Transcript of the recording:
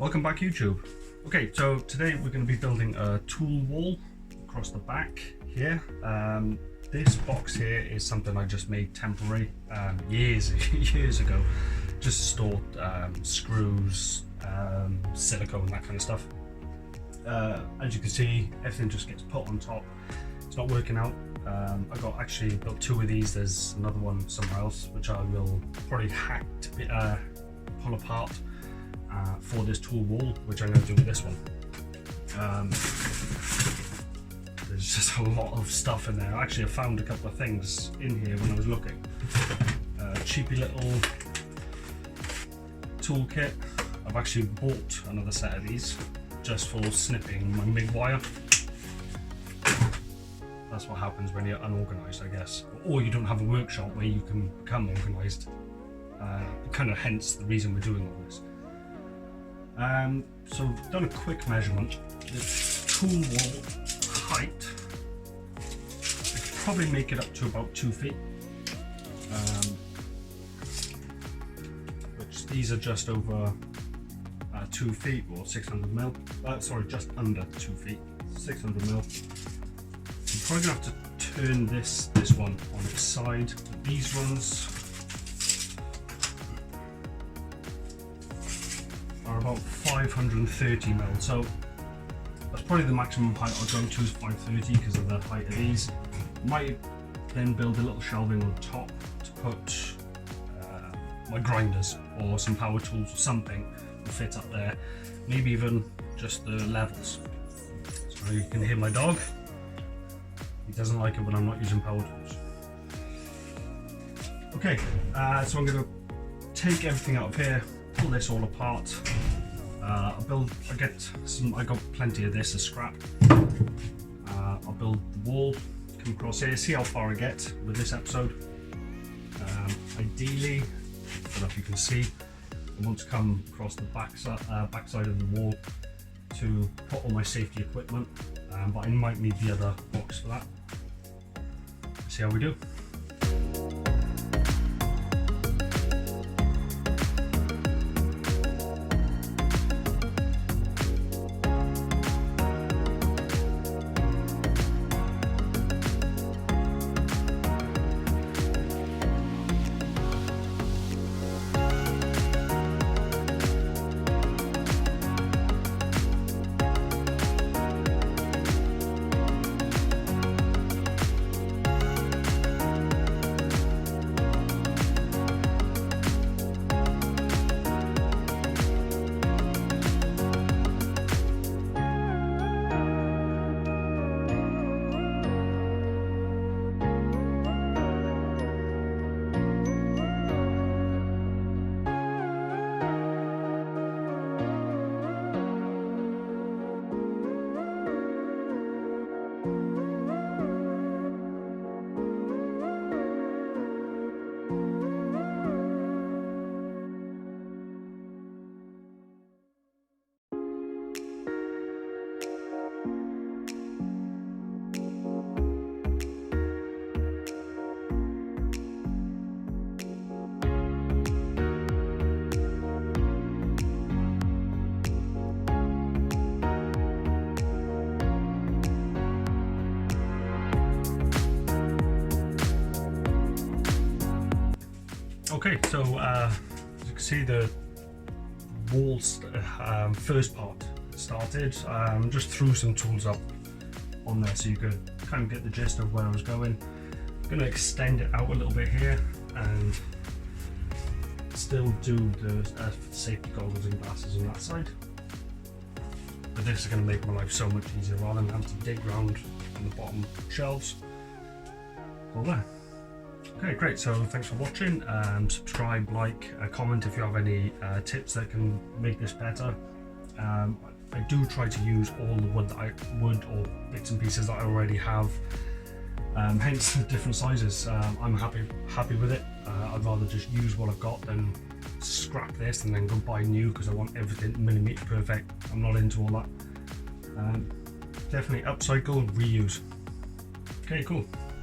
Welcome back, YouTube. Okay, so today we're going to be building a tool wall across the back here. This box here is something I just made temporary years ago, just to store screws, silicone, that kind of stuff. As you can see, everything just gets put on top. It's not working out. I got actually built two of these. There's another one somewhere else which I will probably pull apart for this tool wall, which I'm going to do with this one. There's just a lot of stuff in there. Actually, I found a couple of things in here when I was looking. Cheapy little toolkit. I've actually bought another set of these just for snipping my MIG wire. That's what happens when you're unorganized, I guess, or you don't have a workshop where you can become organized. Kind of hence the reason we're doing all this. So I've done a quick measurement. The tool wall height, I could probably make it up to about 2 feet, which these are just over 2 feet or 600 mil. Sorry, just under 2 feet, 600 mil. I'm probably gonna have to turn this one on its side. These ones are about 530 mil, so that's probably the maximum height I'll go to is 530 because of the height of these. Might then build a little shelving on top to put my grinders or some power tools or something to fit up there. Maybe even just the levels. So you can hear my dog. He doesn't like it when I'm not using power tools. Okay, so I'm going to take everything out of here, pull this all apart. I got plenty of this as scrap. I'll build the wall, come across here, see how far I get with this episode. Ideally, I don't know if you can see, I want to come across the back side of the wall to put all my safety equipment, but I might need the other box for that. See how we do. Okay, so as you can see, the wall's first part started. Just threw some tools up on there so you could kind of get the gist of where I was going. I'm going to extend it out a little bit here and still do the safety goggles and glasses on that side. But this is going to make my life so much easier rather than having to dig around on the bottom shelves. All there. Okay, great. So thanks for watching. Subscribe, like, comment if you have any tips that can make this better. I do try to use all the wood or bits and pieces that I already have. Hence the different sizes. I'm happy with it. I'd rather just use what I've got than scrap this and then go buy new because I want everything millimeter perfect. I'm not into all that. Definitely upcycle, reuse. Okay, cool.